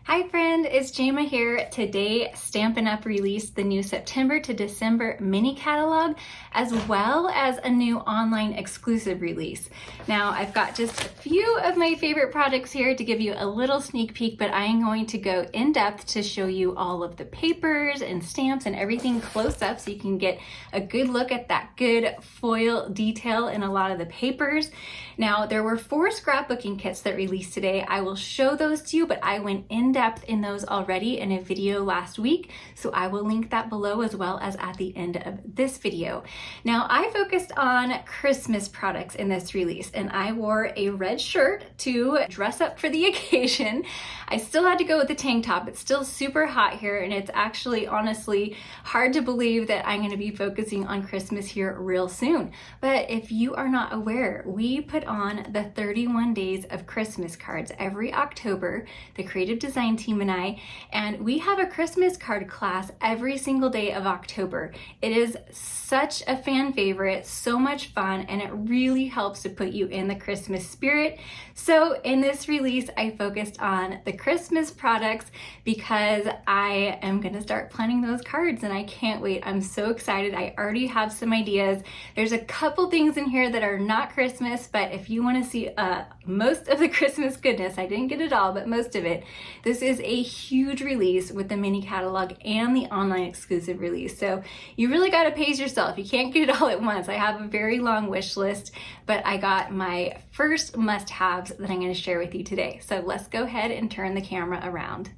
Hi friend, it's Jayma here. Today, Stampin' Up! Released the new September to December mini catalog, as well as a new online exclusive release. Now, I've got just a few of my favorite products here to give you a little sneak peek, but I am going to go in depth to show you all of the papers and stamps and everything close up so you can get a good look at that good foil detail in a lot of the papers. Now, there were 4 scrapbooking kits that released today. I will show those to you, but I went in depth in those already in a video last week, so I will link that below as well as at the end of this video. Now, I focused on Christmas products in this release, and I wore a red shirt to dress up for the occasion. I still had to go with the tank top. It's still super hot here, and it's actually honestly hard to believe that I'm going to be focusing on Christmas here real soon. But if you are not aware, we put on the 31 days of Christmas cards every October, the creative design team and we have a Christmas card class every single day of October. It is such a fan favorite, so much fun, and it really helps to put you in the Christmas spirit. So in this release, I focused on the Christmas products because I am going to start planning those cards and I can't wait. I'm so excited. I already have some ideas. There's a couple things in here that are not Christmas, but if you want to see most of the Christmas goodness, I didn't get it all, but most of it, this is a huge release with the mini catalog and the online exclusive release. So you really got to pace yourself. You can't get it all at once. I have a very long wish list, but I got my first must-haves that I'm going to share with you today. So let's go ahead and turn the camera around.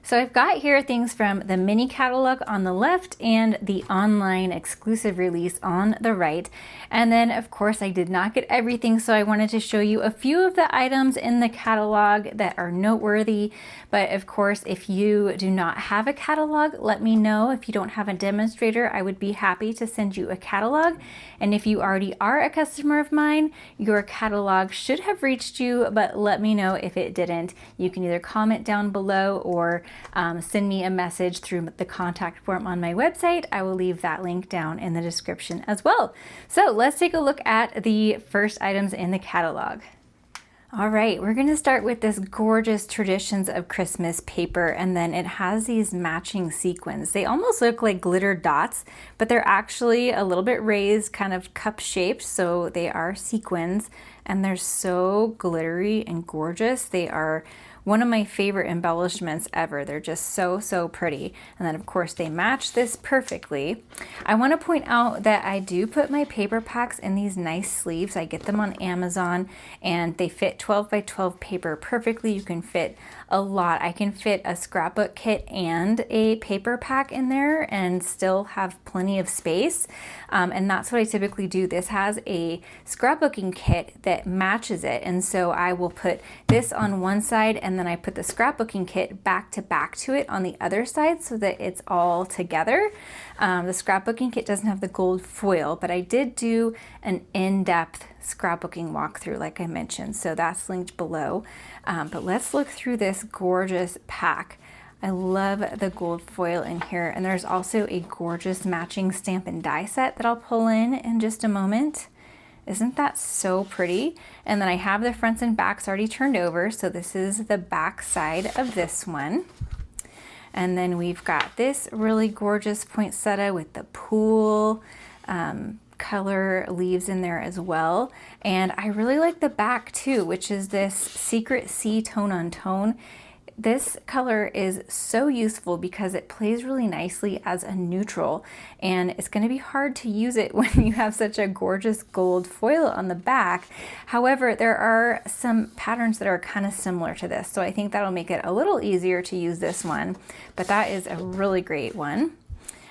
So I've got here things from the mini catalog on the left and the online exclusive release on the right. And then of course I did not get everything, so I wanted to show you a few of the items in the catalog that are noteworthy. But of course, if you do not have a catalog, let me know. If you don't have a demonstrator, I would be happy to send you a catalog. And if you already are a customer of mine, your catalog should have reached you, but let me know if it didn't. You can either comment down below or send me a message through the contact form on my website. I will leave that link down in the description as well. So let's take a look at the first items in the catalog. All right, we're going to start with this gorgeous Traditions of Christmas paper, and then it has these matching sequins. They almost look like glitter dots, but they're actually a little bit raised, kind of cup shaped, so they are sequins, and they're so glittery and gorgeous. They are one of my favorite embellishments ever. They're just so pretty. And then of course they match this perfectly. I want to point out that I do put my paper packs in these nice sleeves. I get them on Amazon and they fit 12 by 12 paper perfectly. You can fit a lot. I can fit a scrapbook kit and a paper pack in there and still have plenty of space. And that's what I typically do. This has a scrapbooking kit that matches it. And so I will put this on one side and then I put the scrapbooking kit back to it on the other side so that it's all together. The scrapbooking kit doesn't have the gold foil, but I did do an in-depth scrapbooking walkthrough like I mentioned, so that's linked below. But let's look through this gorgeous pack. I love the gold foil in here, and there's also a gorgeous matching stamp and die set that I'll pull in just a moment. Isn't that so pretty? And then I have the fronts and backs already turned over, so this is the back side of this one. And then we've got this really gorgeous poinsettia with the pool color leaves in there as well. And I really like the back too, which is this Secret Sea tone on tone. This color is so useful because it plays really nicely as a neutral, and it's going to be hard to use it when you have such a gorgeous gold foil on the back. However, there are some patterns that are kind of similar to this, so I think that'll make it a little easier to use this one, but that is a really great one.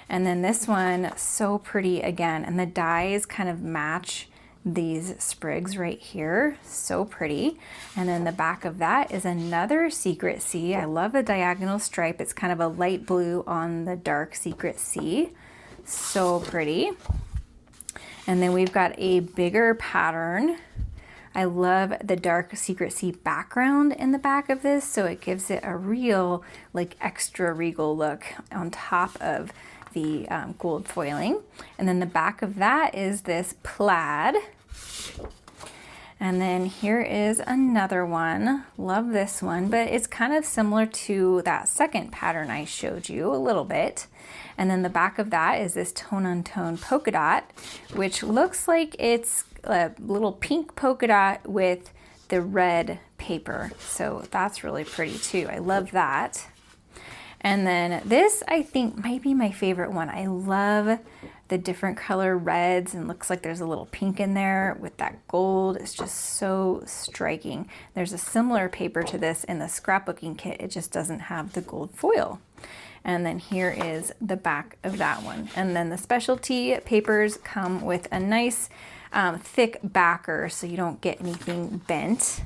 And then this one, so pretty again, and the dies kind of match these sprigs right here, so pretty. And then the back of that is another Secret Sea. I love the diagonal stripe. It's kind of a light blue on the dark Secret Sea, so pretty. And then we've got a bigger pattern. I love the dark Secret Sea background in the back of this, so it gives it a real like extra regal look on top of the gold foiling. And then the back of that is this plaid. And then here is another one. Love this one, but it's kind of similar to that second pattern I showed you a little bit. And then the back of that is this tone-on-tone polka dot, which looks like it's a little pink polka dot with the red paper. So that's really pretty too. I love that. And then this, I think, might be my favorite one. I love the different color reds, and looks like there's a little pink in there with that gold. It's just so striking. There's a similar paper to this in the scrapbooking kit. It just doesn't have the gold foil. And then here is the back of that one. And then the specialty papers come with a nice thick backer so you don't get anything bent.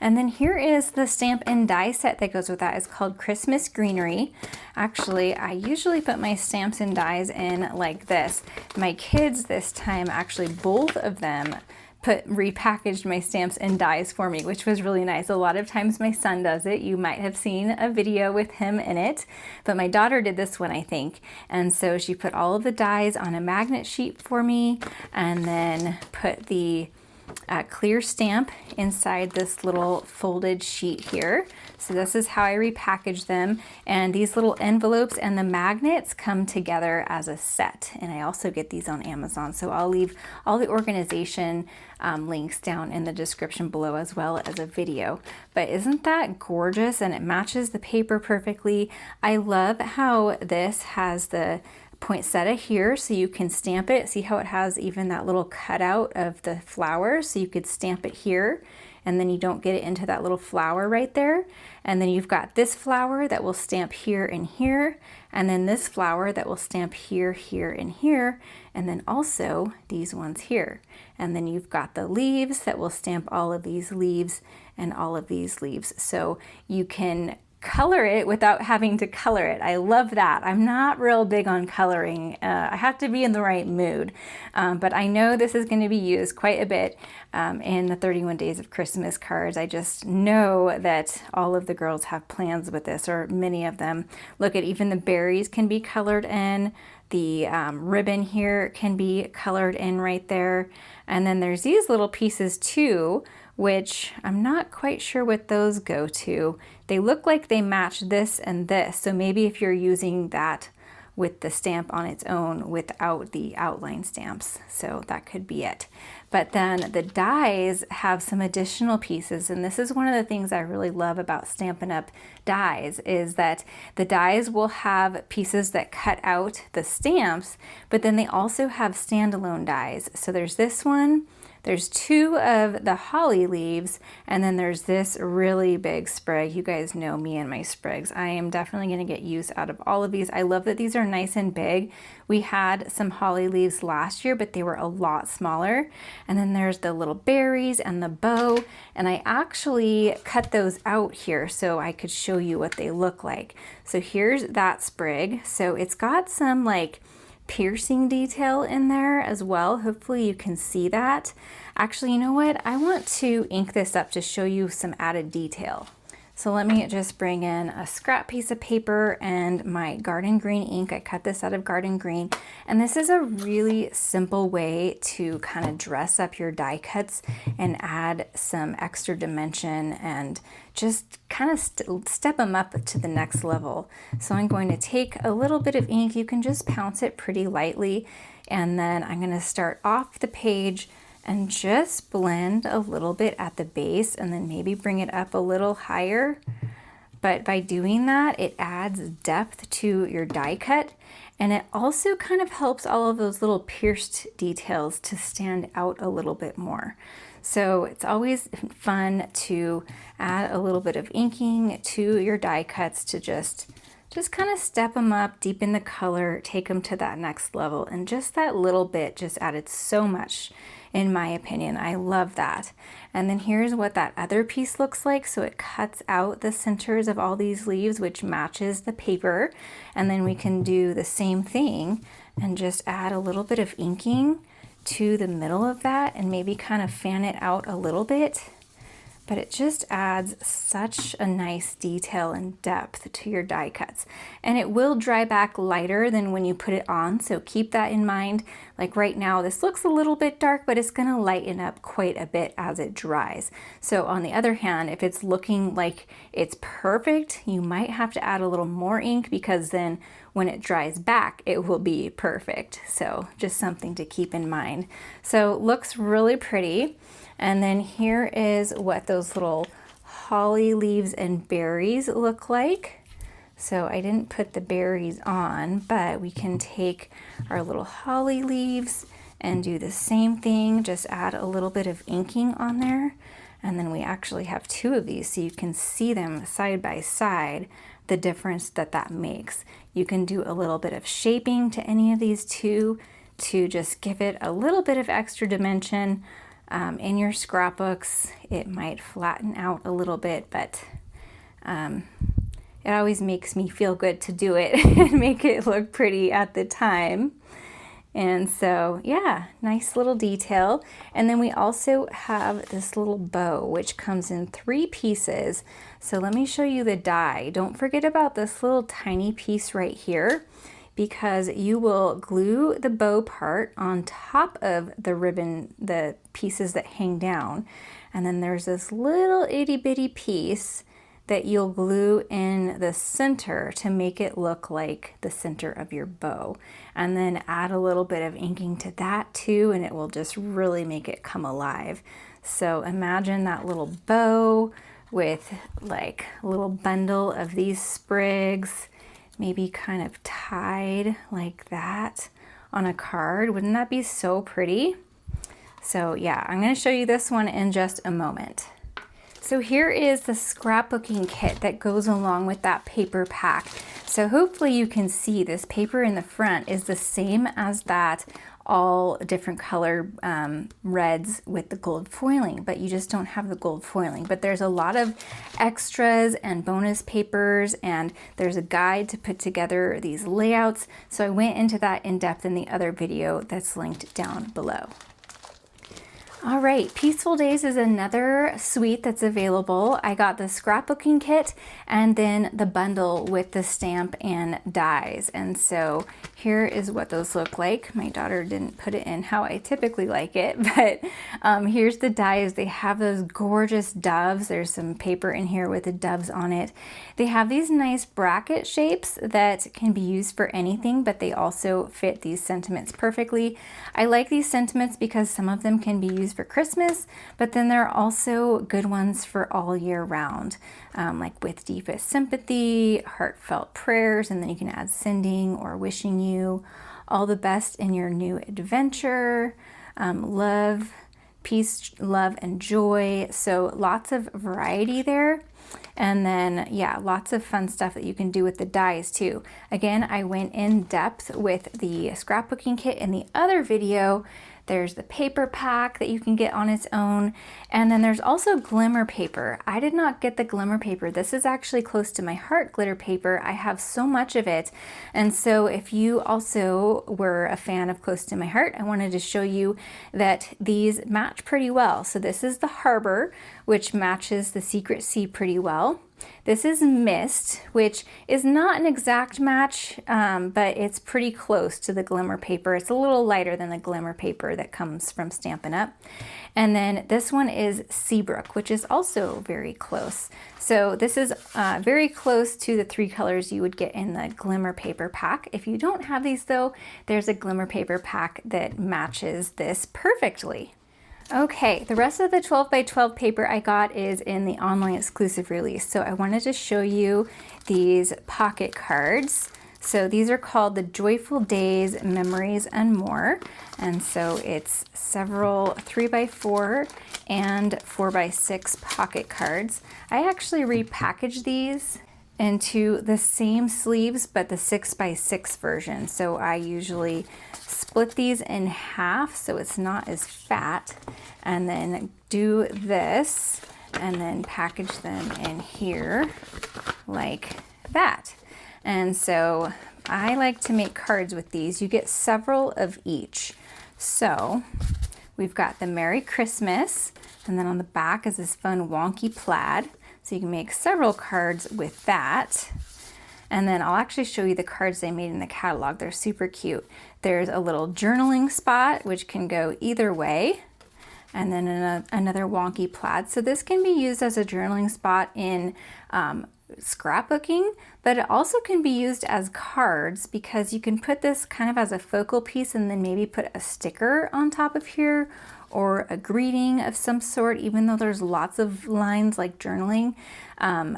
And then here is the stamp and die set that goes with that. It's called Christmas Greenery. Actually, I usually put my stamps and dies in like this. My kids this time, actually both of them, repackaged my stamps and dies for me, which was really nice. A lot of times my son does it. You might have seen a video with him in it, but my daughter did this one, I think. And so she put all of the dies on a magnet sheet for me, and then put the clear stamp inside this little folded sheet here. So this is how I repackage them, and these little envelopes and the magnets come together as a set, and I also get these on Amazon. So I'll leave all the organization links down in the description below, as well as a video. But isn't that gorgeous? And it matches the paper perfectly. I love how this has the poinsettia here, so you can stamp it. See how it has even that little cutout of the flower, so you could stamp it here, and then you don't get it into that little flower right there. And then you've got this flower that will stamp here and here, and then this flower that will stamp here, here, and here, and then also these ones here. And then you've got the leaves that will stamp all of these leaves and all of these leaves. So you can color it without having to color it. I love that. I'm not real big on coloring. I have to be in the right mood, but I know this is going to be used quite a bit in the 31 Days of Christmas cards. I just know that all of the girls have plans with this, or many of them. Look at, even the berries can be colored in. The ribbon here can be colored in right there. And then there's these little pieces too, which I'm not quite sure what those go to. They look like they match this and this. So maybe if you're using that with the stamp on its own without the outline stamps. So that could be it. But then the dies have some additional pieces, and this is one of the things I really love about Stampin' Up! Dies, is that the dies will have pieces that cut out the stamps, but then they also have standalone dies. So there's this one, there's two of the holly leaves, and then there's this really big sprig. You guys know me and my sprigs. I am definitely going to get use out of all of these. I love that these are nice and big. We had some holly leaves last year, but they were a lot smaller. And then there's the little berries and the bow, and I actually cut those out here so I could show you what they look like. So here's that sprig. So it's got some like piercing detail in there as well. Hopefully you can see that. Actually, you know what? I want to ink this up to show you some added detail. So let me just bring in a scrap piece of paper and my garden green ink. I cut this out of garden green, and this is a really simple way to kind of dress up your die cuts and add some extra dimension and just kind of step them up to the next level. So I'm going to take a little bit of ink. You can just pounce it pretty lightly, and then I'm going to start off the page and just blend a little bit at the base, and then maybe bring it up a little higher. But by doing that, it adds depth to your die cut, and it also kind of helps all of those little pierced details to stand out a little bit more. So it's always fun to add a little bit of inking to your die cuts to just kind of step them up, deepen the color, take them to that next level. And just that little bit just added so much, in my opinion. I love that. And then here's what that other piece looks like. So it cuts out the centers of all these leaves, which matches the paper. And then we can do the same thing and just add a little bit of inking to the middle of that, and maybe kind of fan it out a little bit. but it just adds such a nice detail and depth to your die cuts. And it will dry back lighter than when you put it on, so keep that in mind. Like right now, this looks a little bit dark, but it's gonna lighten up quite a bit as it dries. So on the other hand, if it's looking like it's perfect, you might have to add a little more ink, because then when it dries back, it will be perfect. So just something to keep in mind. So looks really pretty. And then here is what those little holly leaves and berries look like. So I didn't put the berries on, but we can take our little holly leaves and do the same thing, just add a little bit of inking on there. And then we actually have two of these, so you can see them side by side, the difference that that makes. You can do a little bit of shaping to any of these two to just give it a little bit of extra dimension. In your scrapbooks, it might flatten out a little bit, but it always makes me feel good to do it and make it look pretty at the time. And so, yeah, nice little detail. And then we also have this little bow, which comes in 3 pieces. So let me show you the die. Don't forget about this little tiny piece right here, because you will glue the bow part on top of the ribbon, the pieces that hang down. And then there's this little itty bitty piece that you'll glue in the center to make it look like the center of your bow. And then add a little bit of inking to that too, and it will just really make it come alive. So imagine that little bow with like a little bundle of these sprigs, maybe kind of tied like that on a card. Wouldn't that be so pretty? So yeah, I'm going to show you this one in just a moment. So here is the scrapbooking kit that goes along with that paper pack. So hopefully you can see this paper in the front is the same as that all different color reds with the gold foiling, but you just don't have the gold foiling. But there's a lot of extras and bonus papers, and there's a guide to put together these layouts. So I went into that in depth in the other video that's linked down below. All right, Peaceful Days is another suite that's available. I got the scrapbooking kit and then the bundle with the stamp and dies. And so here is what those look like. My daughter didn't put it in how I typically like it, but here's the dies. They have those gorgeous doves. There's some paper in here with the doves on it. They have these nice bracket shapes that can be used for anything, but they also fit these sentiments perfectly. I like these sentiments because some of them can be used for Christmas, but then there are also good ones for all year round, like with deepest sympathy, heartfelt prayers, and then you can add sending or wishing you all the best in your new adventure, love, peace, love, and joy. So lots of variety there. And then, yeah, lots of fun stuff that you can do with the dies too. Again, I went in depth with the scrapbooking kit in the other video. There's the paper pack that you can get on its own. And then there's also glimmer paper. I did not get the glimmer paper. This is actually close to my heart glitter paper. I have so much of it. And so if you also were a fan of Close to My Heart, I wanted to show you that these match pretty well. So this is the Harbor, which matches the Secret Sea pretty well. This is Mist, which is not an exact match, but it's pretty close to the glimmer paper. It's a little lighter than the glimmer paper that comes from Stampin' Up. And then this one is Seabrook, which is also very close. So this is very close to the 3 colors you would get in the glimmer paper pack. If you don't have these though, there's a glimmer paper pack that matches this perfectly. Okay, the rest of the 12 by 12 paper I got is in the online exclusive release. So I wanted to show you these pocket cards. So these are called the Joyful Days, Memories, and More. And so it's several 3 by 4 and 4 by 6 pocket cards. I actually repackaged these into the same sleeves, but the 6 by 6 version. So I usually split these in half so it's not as fat, and then do this and then package them in here like that. And so I like to make cards with these. You get several of each. So we've got the Merry Christmas, and then on the back is this fun wonky plaid. So you can make several cards with that. And then I'll actually show you the cards they made in the catalog. They're super cute. There's a little journaling spot, which can go either way. And then another wonky plaid. So this can be used as a journaling spot in scrapbooking, but it also can be used as cards because you can put this kind of as a focal piece and then maybe put a sticker on top of here or a greeting of some sort. Even though there's lots of lines like journaling,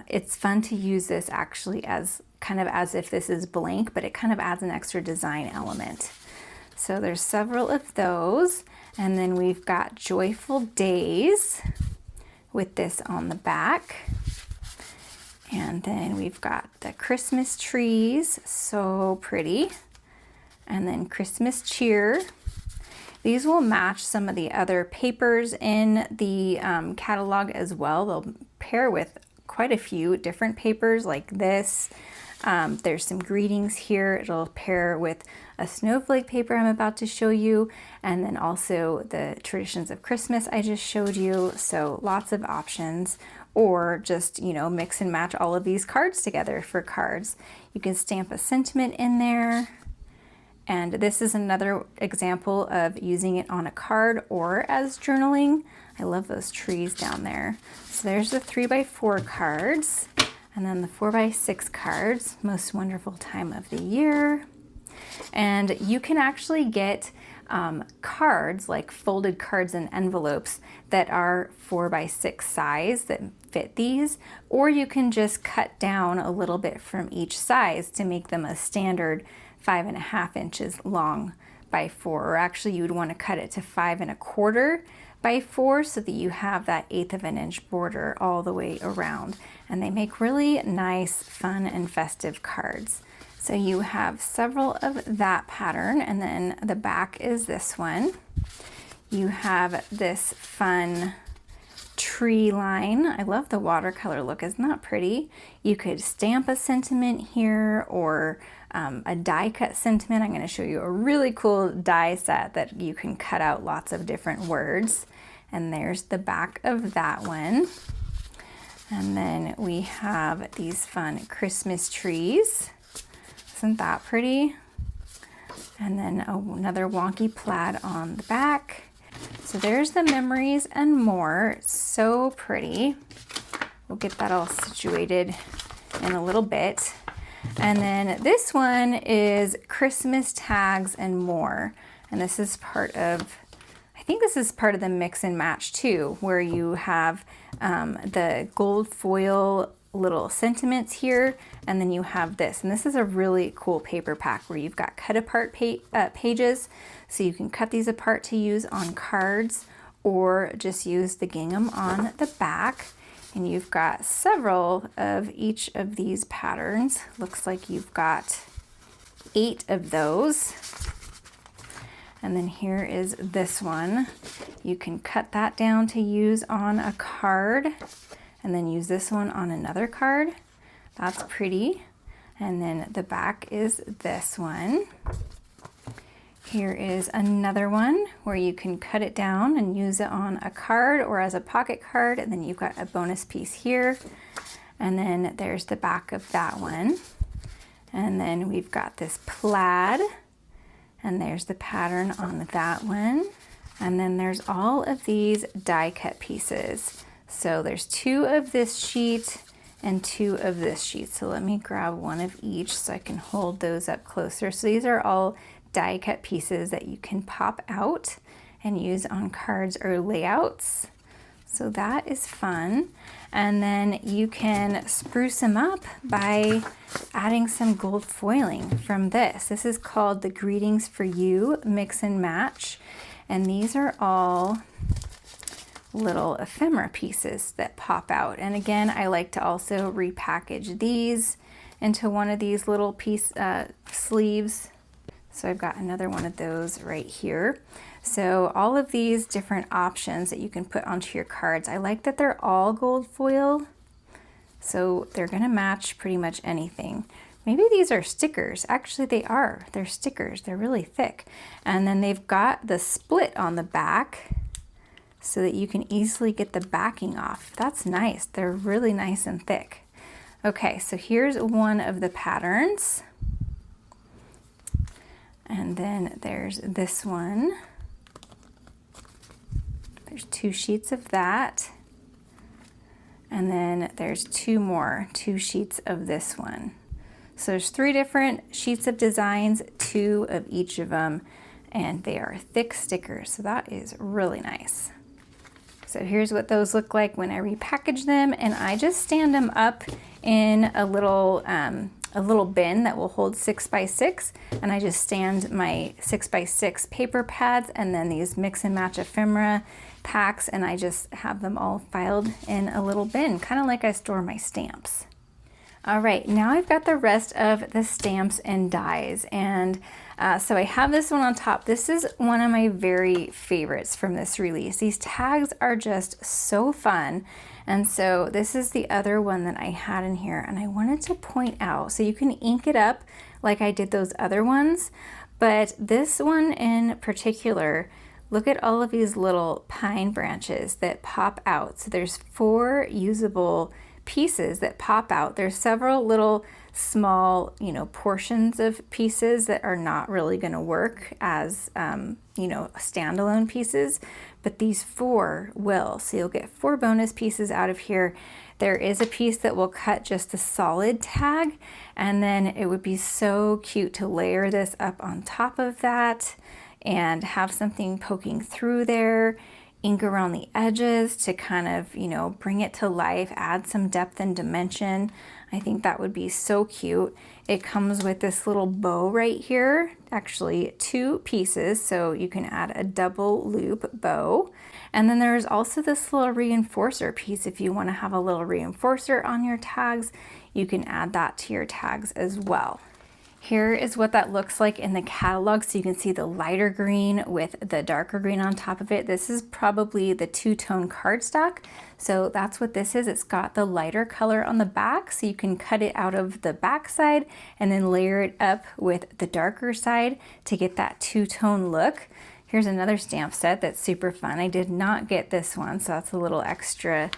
it's fun to use this actually as kind of as if this is blank, but it kind of adds an extra design element. So there's several of those. And then we've got Joyful Days with this on the back. And then we've got the Christmas trees, so pretty. And then Christmas cheer. These will match some of the other papers in the catalog as well. They'll pair with quite a few different papers like this. There's some greetings here. It'll pair with a snowflake paper I'm about to show you, and then also the traditions of Christmas I just showed you. So lots of options, or just, you know, mix and match all of these cards together for cards. You can stamp a sentiment in there. And this is another example of using it on a card or as journaling. I love those trees down there. So there's the 3x4 cards. And then the 4x6 cards, most wonderful time of the year. And you can actually get cards, like folded cards and envelopes that are 4x6 size that fit these, or you can just cut down a little bit from each size to make them a standard 5.5 inches long by 4, or actually you would want to cut it to 5.25 by 4 so that you have that 1/8 of an inch border all the way around. And they make really nice, fun, and festive cards. So you have several of that pattern, and then the back is this one. You have this fun tree line. I love the watercolor look, isn't that pretty? You could stamp a sentiment here, or a die cut sentiment. I'm going to show you a really cool die set that you can cut out lots of different words. And there's the back of that one. And then we have these fun Christmas trees. Isn't that pretty? And then another wonky plaid on the back. So there's the memories and more. So pretty. We'll get that all situated in a little bit. And then this one is Christmas tags and more. And this is part of, I think this is part of the mix and match too, where you have the gold foil little sentiments here, and then you have this. And this is a really cool paper pack where you've got cut apart pages. So you can cut these apart to use on cards, or just use the gingham on the back. And you've got several of each of these patterns. Looks like you've got 8 of those. And then here is this one. You can cut that down to use on a card, and then use this one on another card. That's pretty. And then the back is this one. Here is another one where you can cut it down and use it on a card or as a pocket card, and then you've got a bonus piece here. And then there's the back of that one. And then we've got this plaid, and there's the pattern on that one. And then there's all of these die cut pieces. So there's 2 of this sheet and 2 of this sheet. So let me grab one of each so I can hold those up closer. So these are all die cut pieces that you can pop out and use on cards or layouts. So that is fun. And then you can spruce them up by adding some gold foiling from this. This is called the Greetings for You Mix and Match. And these are all little ephemera pieces that pop out. And again, I like to also repackage these into one of these little piece sleeves. So I've got another one of those right here. So all of these different options that you can put onto your cards, I like that they're all gold foil. So they're gonna match pretty much anything. maybe these are stickers. Actually, they are. They're stickers. They're really thick. And then they've got the split on the back so that you can easily get the backing off. That's nice. They're really nice and thick. Okay, so here's one of the patterns. And then there's this one. There's 2 sheets of that. And then there's 2 sheets of this one. So there's 3 different sheets of designs, 2 of each of them, and they are thick stickers. So that is really nice. So here's what those look like when I repackage them, and I just stand them up in a little bin that will hold 6 by 6, and I just stand my 6 by 6 paper pads and then these mix and match ephemera packs, and I just have them all filed in a little bin, kind of like I store my stamps. All right, now I've got the rest of the stamps and dies, and so I have this one on top. This is one of my very favorites from this release. These tags are just so fun. And so this is the other one that I had in here, and I wanted to point out, so you can ink it up like I did those other ones, but this one in particular, look at all of these little pine branches that pop out. So there's 4 usable pieces that pop out. There's several little small, portions of pieces that are not really going to work as, standalone pieces, but these 4 will. So you'll get 4 bonus pieces out of here. There is a piece that will cut just the solid tag, and then it would be so cute to layer this up on top of that and have something poking through there, ink around the edges to kind of, bring it to life, add some depth and dimension. I think that would be so cute. It comes with this little bow right here, actually 2 pieces, so you can add a double loop bow. And then there's also this little reinforcer piece. If you want to have a little reinforcer on your tags, you can add that to your tags as well. Here is what that looks like in the catalog. So you can see the lighter green with the darker green on top of it. This is probably the 2-tone cardstock. So that's what this is. It's got the lighter color on the back, so you can cut it out of the back side and then layer it up with the darker side to get that 2-tone look. Here's another stamp set that's super fun. I did not get this one, so that's a little extra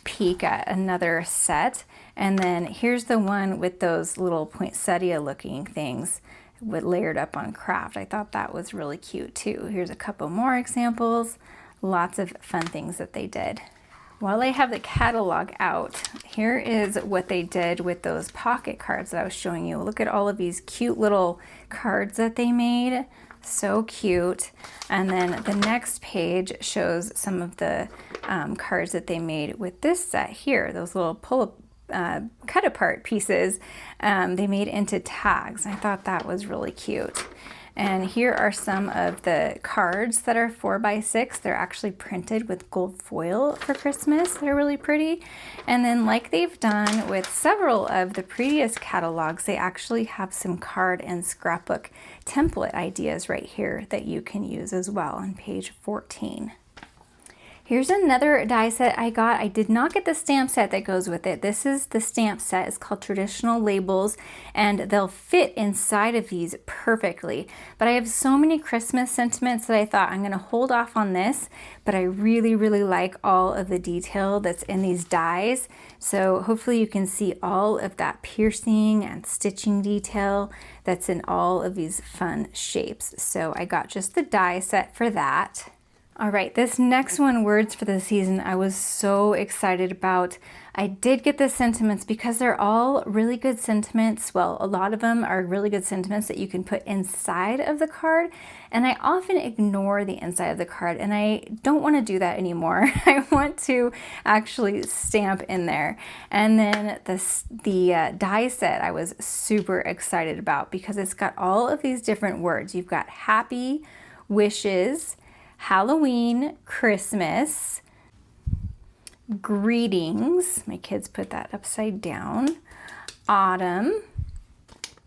peek at another set. And then here's the one with those little poinsettia looking things with layered up on craft. I thought that was really cute too. Here's a couple more examples. Lots of fun things that they did. While I have the catalog out, here is what they did with those pocket cards that I was showing you. Look at all of these cute little cards that they made. So cute. And then the next page shows some of the cards that they made with this set here, those little cut apart pieces they made into tags. I thought that was really cute. And here are some of the cards that are 4 by 6. They're actually printed with gold foil for Christmas. They're really pretty. And then, like they've done with several of the previous catalogs, they actually have some card and scrapbook template ideas right here that you can use as well on page 14. Here's another die set I got. I did not get the stamp set that goes with it. This is the stamp set. It's called Traditional Labels, and they'll fit inside of these perfectly. But I have so many Christmas sentiments that I thought I'm going to hold off on this, but I really, really like all of the detail that's in these dies. So hopefully you can see all of that piercing and stitching detail that's in all of these fun shapes. So I got just the die set for that. All right, this next one, Words for the Season, I was so excited about. I did get the sentiments because they're all really good sentiments. Well, a lot of them are really good sentiments that you can put inside of the card. And I often ignore the inside of the card, and I don't want to do that anymore. I want to actually stamp in there. And then the die set I was super excited about because it's got all of these different words. You've got happy, wishes, Halloween, Christmas, greetings, my kids put that upside down, autumn,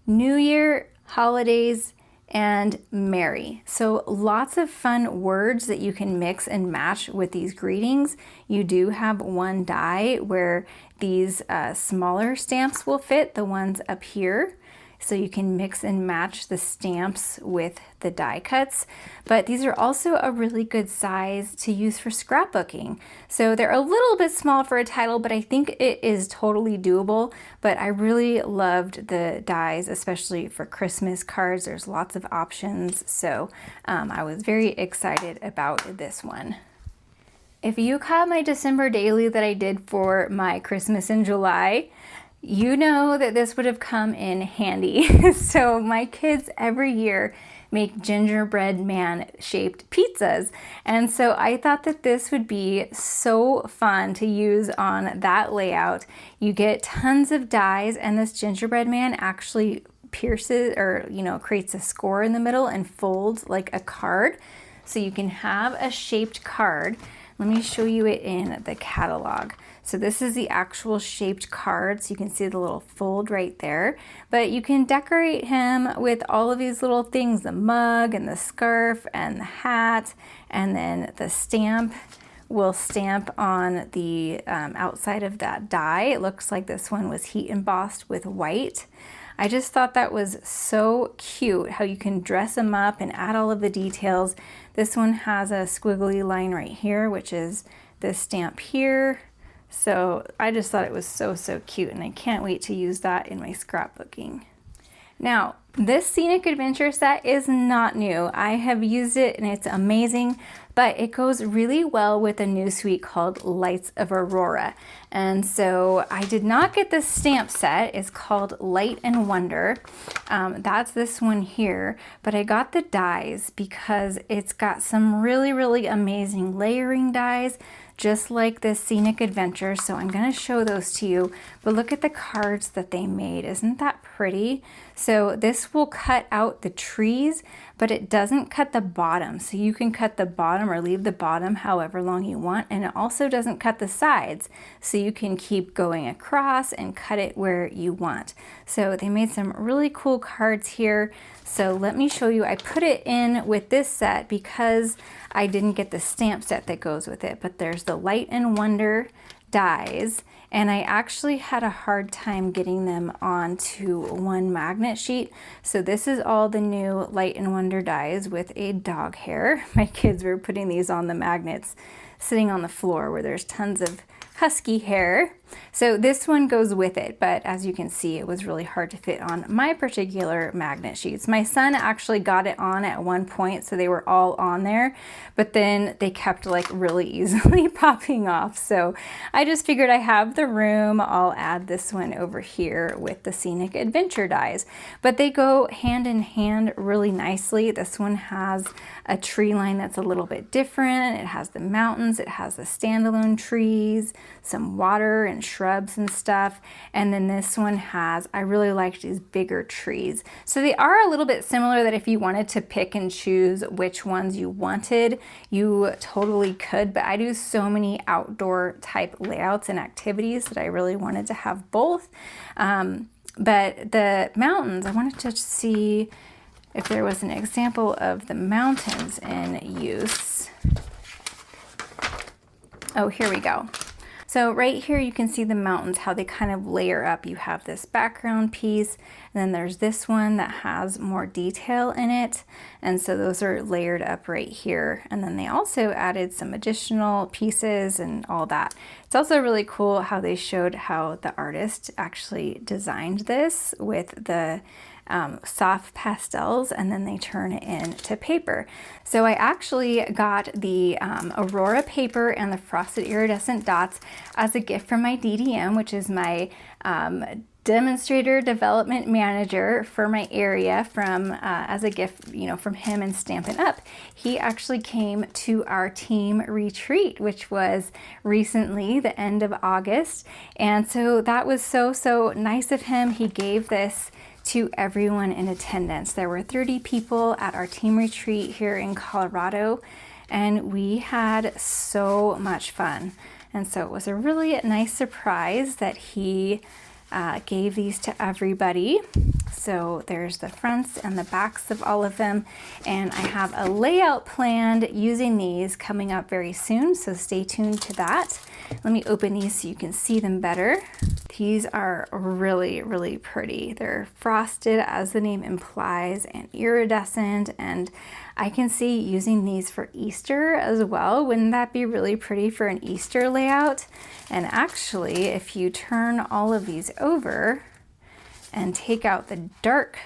New Year, holidays, and Merry. So lots of fun words that you can mix and match with these greetings. You do have one die where these smaller stamps will fit, the ones up here. So you can mix and match the stamps with the die cuts, but these are also a really good size to use for scrapbooking. So they're a little bit small for a title, but I think it is totally doable. But I really loved the dies, especially for Christmas cards. There's lots of options, so I was very excited about this one. If you caught my December daily that I did for my Christmas in July, you know that this would have come in handy. So my kids every year make gingerbread man shaped pizzas. And so I thought that this would be so fun to use on that layout. You get tons of dies, and this gingerbread man actually pierces or, creates a score in the middle and folds like a card. So you can have a shaped card. Let me show you it in the catalog. So this is the actual shaped card, so you can see the little fold right there. But you can decorate him with all of these little things, the mug and the scarf and the hat, and then the stamp will stamp on the outside of that die. It looks like this one was heat embossed with white. I just thought that was so cute how you can dress them up and add all of the details. This one has a squiggly line right here, which is this stamp here. So I just thought it was so cute, and I can't wait to use that in my scrapbooking. Now, this Scenic Adventure set is not new. I have used it and it's amazing, but it goes really well with a new suite called Lights of Aurora. And so I did not get this stamp set. It's called Light and Wonder. That's this one here, but I got the dies because it's got some really amazing layering dies, just like this Scenic Adventure. So I'm going to show those to you, but look at the cards that they made. Isn't that pretty? So this will cut out the trees, but it doesn't cut the bottom. So you can cut the bottom or leave the bottom however long you want. And it also doesn't cut the sides. So you can keep going across and cut it where you want. So they made some really cool cards here. So let me show you. I put it in with this set because I didn't get the stamp set that goes with it, but there's the Light and Wonder dies, and I actually had a hard time getting them onto one magnet sheet. So this is all the new Light and Wonder dies with a dog hair. My kids were putting these on the magnets sitting on the floor where there's tons of husky hair. So this one goes with it, but as you can see, it was really hard to fit on my particular magnet sheets. My son actually got it on at one point, so they were all on there, but then they kept like really easily popping off. So I just figured I have the room, I'll add this one over here with the Scenic Adventure dies. But they go hand in hand really nicely. This one has a tree line that's a little bit different. It has the mountains, it has the standalone trees, some water and shrubs and stuff. And then this one has, I really liked these bigger trees. So they are a little bit similar, that if you wanted to pick and choose which ones you wanted, you totally could. But I do so many outdoor type layouts and activities that I really wanted to have both. But the mountains, I wanted to see if there was an example of the mountains in use. Oh, here we go. So right here you can see the mountains, how they kind of layer up. You have this background piece, and then there's this one that has more detail in it. And so those are layered up right here. And then they also added some additional pieces and all that. It's also really cool how they showed how the artist actually designed this with the soft pastels, and then they turn it into paper. So I actually got the Aurora paper and the frosted iridescent dots as a gift from my DDM, which is my demonstrator development manager for my area, from as a gift, from him and Stampin' Up. He actually came to our team retreat, which was recently the end of August, and so that was so nice of him. He gave this to everyone in attendance. There were 30 people at our team retreat here in Colorado, and we had so much fun. And so it was a really nice surprise that he gave these to everybody. So there's the fronts and the backs of all of them. And I have a layout planned using these coming up very soon, so stay tuned to that. Let me open these so you can see them better. These are really, really pretty. They're frosted, as the name implies, and iridescent, and I can see using these for Easter as well. Wouldn't that be really pretty for an Easter layout? And actually, if you turn all of these over and take out the dark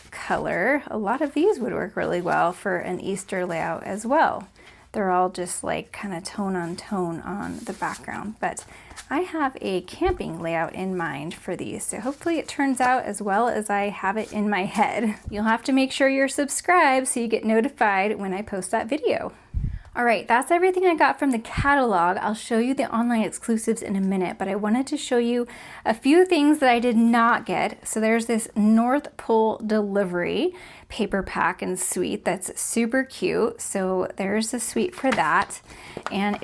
color, a lot of these would work really well for an Easter layout as well. They're all just like kind of tone on the background, but I have a camping layout in mind for these, so hopefully it turns out as well as I have it in my head. You'll have to make sure you're subscribed so you get notified when I post that video. All right, that's everything I got from the catalog. I'll show you the online exclusives in a minute, but I wanted to show you a few things that I did not get. So there's this North Pole delivery paper pack and suite that's super cute. So there's the suite for that. And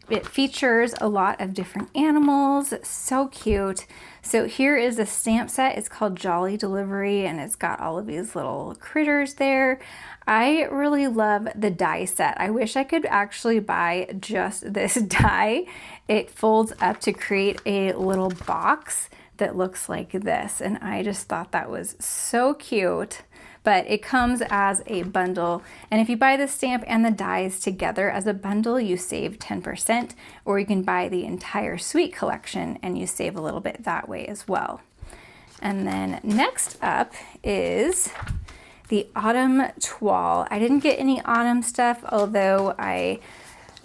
it features a lot of different animals, so cute. So here is a stamp set. It's called Jolly Delivery, and it's got all of these little critters there. I really love the die set. I wish I could actually buy just this die. It folds up to create a little box that looks like this, and I just thought that was so cute. But it comes as a bundle, and if you buy the stamp and the dies together as a bundle, you save 10%, or you can buy the entire suite collection and you save a little bit that way as well. And then next up is the autumn toile. I didn't get any autumn stuff, although I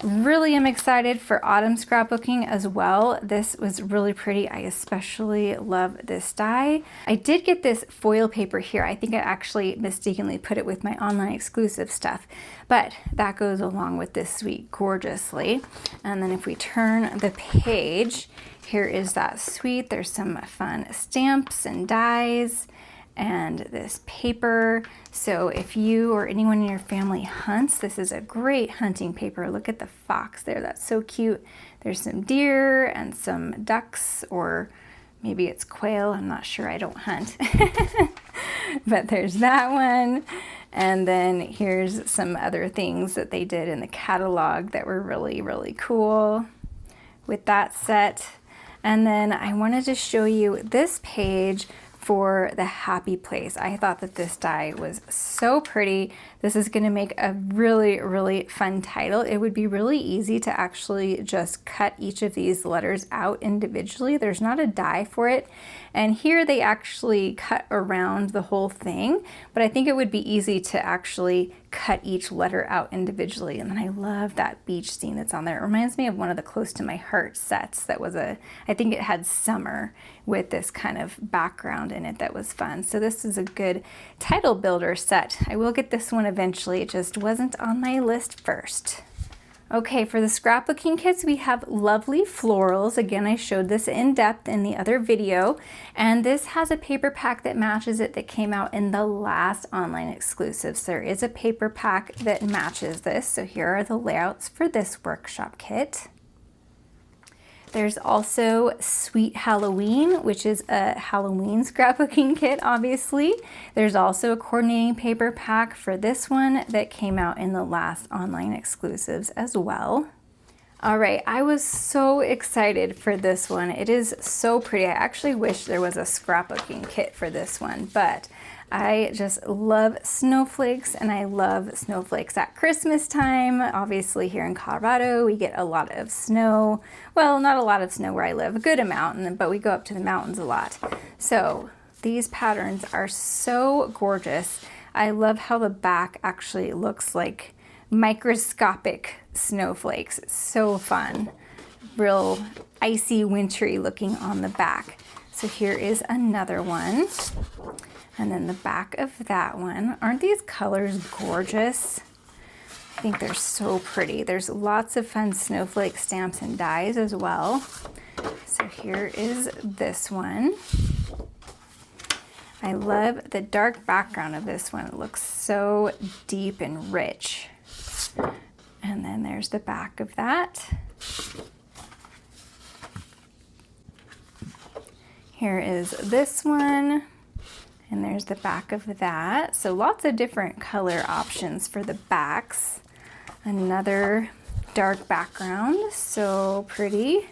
really am excited for autumn scrapbooking as well. This was really pretty. I especially love this die. I did get this foil paper here. I think I actually mistakenly put it with my online exclusive stuff, but that goes along with this suite gorgeously. And then if we turn the page, here is that suite. There's some fun stamps and dies and this paper. So if you or anyone in your family hunts, this is a great hunting paper. Look at the fox there, that's so cute. There's some deer and some ducks, or maybe it's quail, I'm not sure, I don't hunt. But there's that one. And then here's some other things that they did in the catalog that were really, really cool with that set. And then I wanted to show you this page for the happy place. I thought that this die was so pretty. This is going to make a really, really fun title. It would be really easy to actually just cut each of these letters out individually. There's not a die for it. And here they actually cut around the whole thing, but I think it would be easy to actually cut each letter out individually. And then I love that beach scene that's on there. It reminds me of one of the Close to My Heart sets that was I think it had summer with this kind of background in it that was fun. So this is a good title builder set. I will get this one eventually. It just wasn't on my list first. Okay, for the scrapbooking kits, we have lovely florals. Again, I showed this in depth in the other video, and this has a paper pack that matches it that came out in the last online exclusive. So there is a paper pack that matches this. So here are the layouts for this workshop kit. There's also Sweet Halloween, which is a Halloween scrapbooking kit, obviously. There's also a coordinating paper pack for this one that came out in the last online exclusives as well. All right, I was so excited for this one. It is so pretty. I actually wish there was a scrapbooking kit for this one, but I just love snowflakes, and I love snowflakes at Christmas time. Obviously here in Colorado, we get a lot of snow. Well, not a lot of snow where I live, a good amount, but we go up to the mountains a lot. So these patterns are so gorgeous. I love how the back actually looks like microscopic snowflakes. It's so fun. Real icy, wintry looking on the back. So here is another one. And then the back of that one. Aren't these colors gorgeous? I think they're so pretty. There's lots of fun snowflake stamps and dies as well. So here is this one. I love the dark background of this one. It looks so deep and rich. And then there's the back of that. Here is this one. And there's the back of that. So lots of different color options for the backs. Another dark background, so pretty.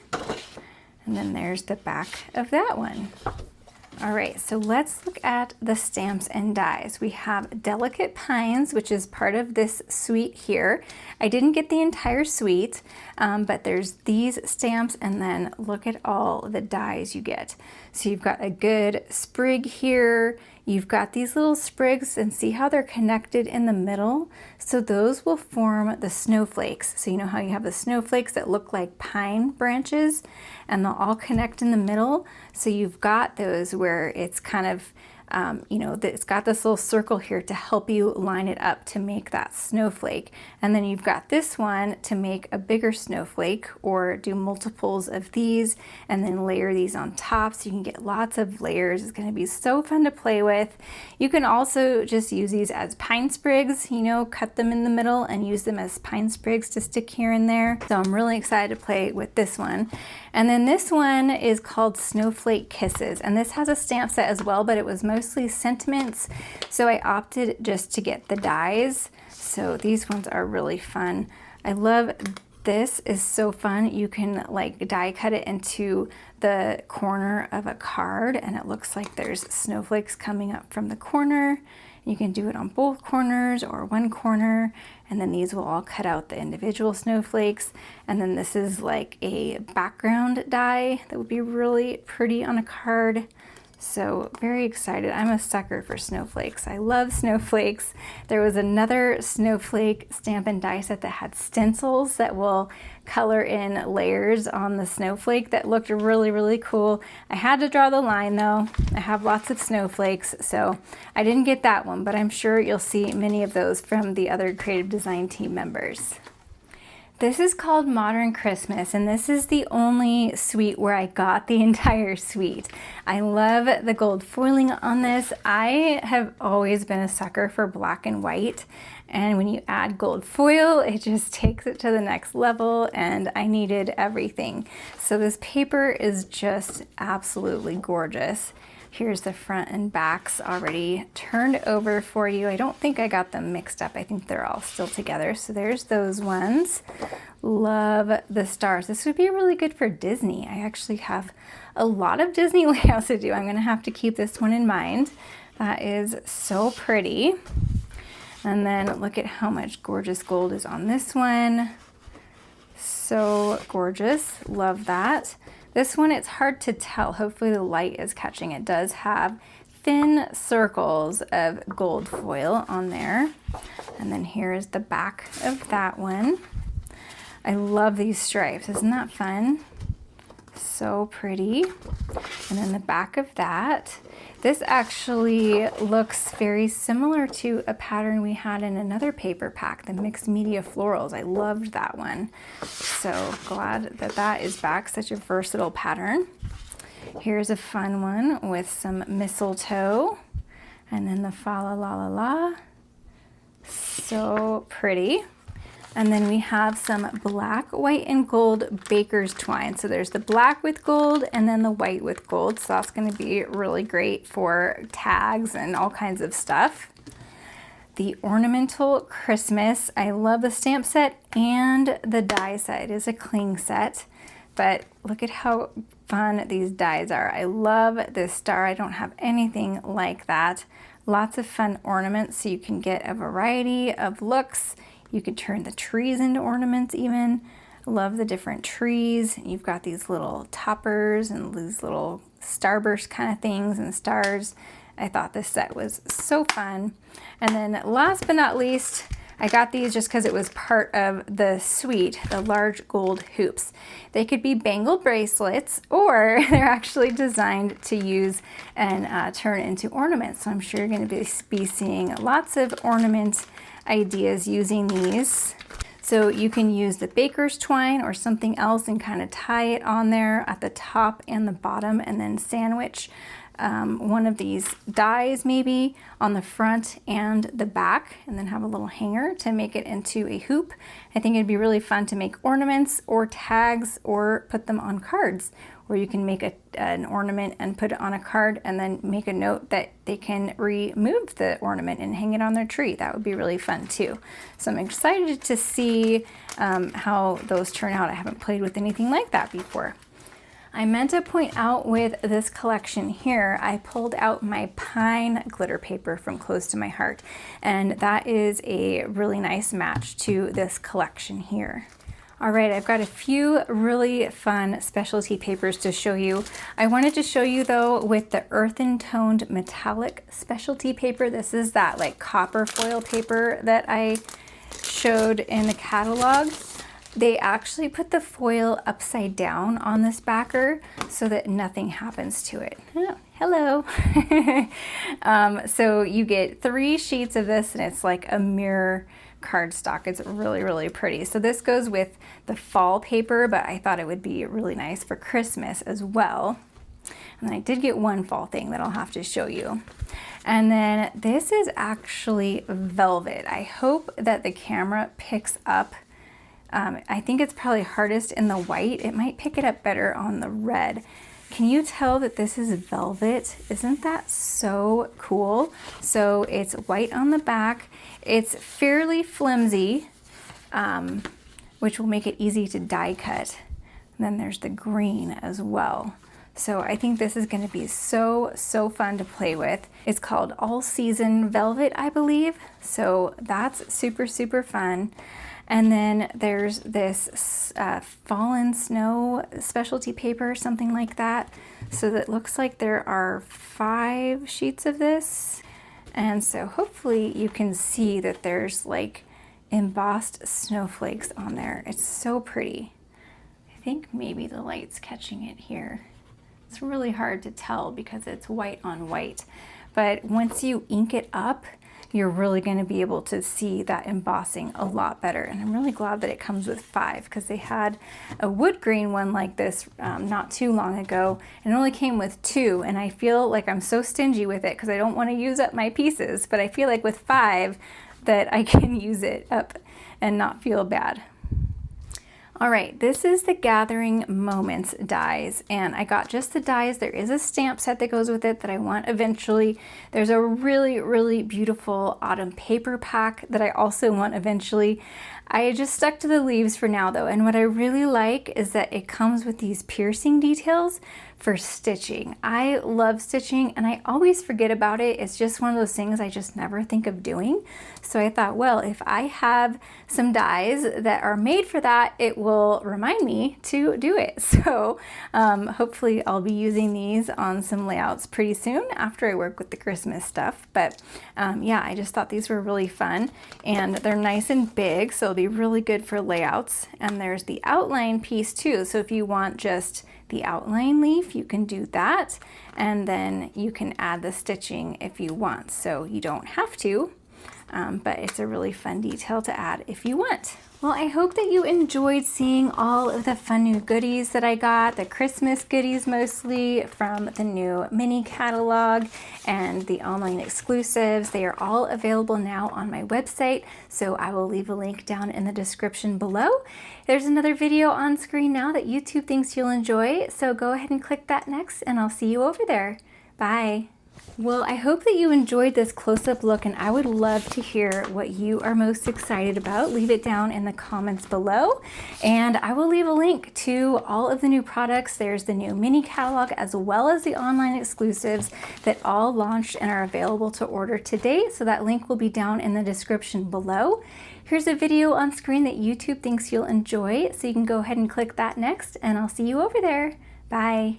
And then there's the back of that one. All right, so let's look at the stamps and dies. We have Delicate Pines, which is part of this suite here. I didn't get the entire suite, but there's these stamps, and then look at all the dies you get. So you've got a good sprig here. You've got these little sprigs, and see how they're connected in the middle? So those will form the snowflakes. So you know how you have the snowflakes that look like pine branches, and they'll all connect in the middle? So you've got those where it's kind of, you know, it's got this little circle here to help you line it up to make that snowflake. And then you've got this one to make a bigger snowflake, or do multiples of these and then layer these on top so you can get lots of layers. It's going to be so fun to play with. You can also just use these as pine sprigs, you know, cut them in the middle and use them as pine sprigs to stick here and there. So I'm really excited to play with this one. And then this one is called Snowflake Kisses, and this has a stamp set as well, but it was mostly sentiments, so I opted just to get the dies. So these ones are really fun. I love this, is so fun. You can like die cut it into the corner of a card, and it looks like there's snowflakes coming up from the corner. You can do it on both corners or one corner, and then these will all cut out the individual snowflakes. And then this is like a background die that would be really pretty on a card. So very excited. I'm a sucker for snowflakes. I love snowflakes. There was another snowflake stamp and die set that had stencils that will color in layers on the snowflake that looked really, really cool. I had to draw the line though. I have lots of snowflakes, so I didn't get that one, but I'm sure you'll see many of those from the other creative design team members. This is called Modern Christmas, and this is the only suite where I got the entire suite. I love the gold foiling on this. I have always been a sucker for black and white, and when you add gold foil, it just takes it to the next level, and I needed everything. So this paper is just absolutely gorgeous. Here's the front and backs already turned over for you. I don't think I got them mixed up. I think they're all still together. So there's those ones. Love the stars. This would be really good for Disney. I actually have a lot of Disney layouts to do. I'm gonna have to keep this one in mind. That is so pretty. And then look at how much gorgeous gold is on this one. So gorgeous, love that. This one, it's hard to tell. Hopefully the light is catching. It does have thin circles of gold foil on there. And then here is the back of that one. I love these stripes. Isn't that fun? So pretty. And then the back of that. This actually looks very similar to a pattern we had in another paper pack, the mixed media florals. I loved that one. So glad that that is back, such a versatile pattern. Here's a fun one with some mistletoe, and then the fa la la la la. So pretty. And then we have some black, white, and gold baker's twine. So there's the black with gold and then the white with gold. So that's going to be really great for tags and all kinds of stuff. The ornamental Christmas. I love the stamp set and the die set. It is a cling set, but look at how fun these dies are. I love this star. I don't have anything like that. Lots of fun ornaments, so you can get a variety of looks. You could turn the trees into ornaments even. Love the different trees. You've got these little toppers and these little starburst kind of things and stars. I thought this set was so fun. And then last but not least, I got these just because it was part of the suite, the large gold hoops. They could be bangle bracelets, or they're actually designed to use and turn into ornaments. So I'm sure you're going to be seeing lots of ornament ideas using these. So you can use the baker's twine or something else and kind of tie it on there at the top and the bottom, and then sandwich one of these dies maybe on the front and the back, and then have a little hanger to make it into a hoop. I think it'd be really fun to make ornaments or tags or put them on cards where you can make an ornament and put it on a card and then make a note that they can remove the ornament and hang it on their tree. That would be really fun too. So I'm excited to see how those turn out. I haven't played with anything like that before. I meant to point out with this collection here, I pulled out my pine glitter paper from Close to My Heart, and that is a really nice match to this collection here. All right, I've got a few really fun specialty papers to show you. I wanted to show you though with the earthen toned metallic specialty paper. This is that like copper foil paper that I showed in the catalog. They actually put the foil upside down on this backer so that nothing happens to it. Oh, hello. So you get 3 sheets of this, and it's like a mirror cardstock. It's really, really pretty. So this goes with the fall paper, but I thought it would be really nice for Christmas as well. And I did get one fall thing that I'll have to show you. And then this is actually velvet. I hope that the camera picks up. I think it's probably hardest in the white. It might pick it up better on the red. Can you tell that this is velvet? Isn't that so cool? So it's white on the back. It's fairly flimsy, which will make it easy to die cut. And then there's the green as well. So I think this is going to be so fun to play with. It's called All Season Velvet, I believe. So that's super fun. And then there's this fallen snow specialty paper, something like that. So that looks like there are 5 sheets of this. And so hopefully you can see that there's like embossed snowflakes on there. It's so pretty. I think maybe the light's catching it here. It's really hard to tell because it's white on white. But once you ink it up, you're really going to be able to see that embossing a lot better. And I'm really glad that it comes with 5 because they had a wood green one like this not too long ago, and it only came with 2, and I feel like I'm so stingy with it because I don't want to use up my pieces, but I feel like with 5 that I can use it up and not feel bad. All right, this is the Gathering Moments dies, and I got just the dies. There is a stamp set that goes with it that I want eventually. There's a really beautiful autumn paper pack that I also want eventually. I just stuck to the leaves for now though, and what I really like is that it comes with these piercing details for stitching. I love stitching and I always forget about it. It's just one of those things I just never think of doing. So I thought, well, if I have some dies that are made for that, it will remind me to do it. So hopefully I'll be using these on some layouts pretty soon after I work with the Christmas stuff. But yeah, I just thought these were really fun, and they're nice and big, so it'll be really good for layouts. And there's the outline piece too. So if you want just the outline leaf, you can do that, and then you can add the stitching if you want. So you don't have to, but it's a really fun detail to add if you want. Well, I hope that you enjoyed seeing all of the fun new goodies that I got, the Christmas goodies mostly from the new mini catalog and the online exclusives. They are all available now on my website, so I will leave a link down in the description below. There's another video on screen now that YouTube thinks you'll enjoy, so go ahead and click that next, and I'll see you over there. Bye. Well, I hope that you enjoyed this close-up look, and I would love to hear what you are most excited about. Leave it down in the comments below, and I will leave a link to all of the new products. There's the new mini catalog as well as the online exclusives that all launched and are available to order today, so that link will be down in the description below. Here's a video on screen that YouTube thinks you'll enjoy, so you can go ahead and click that next, and I'll see you over there. Bye.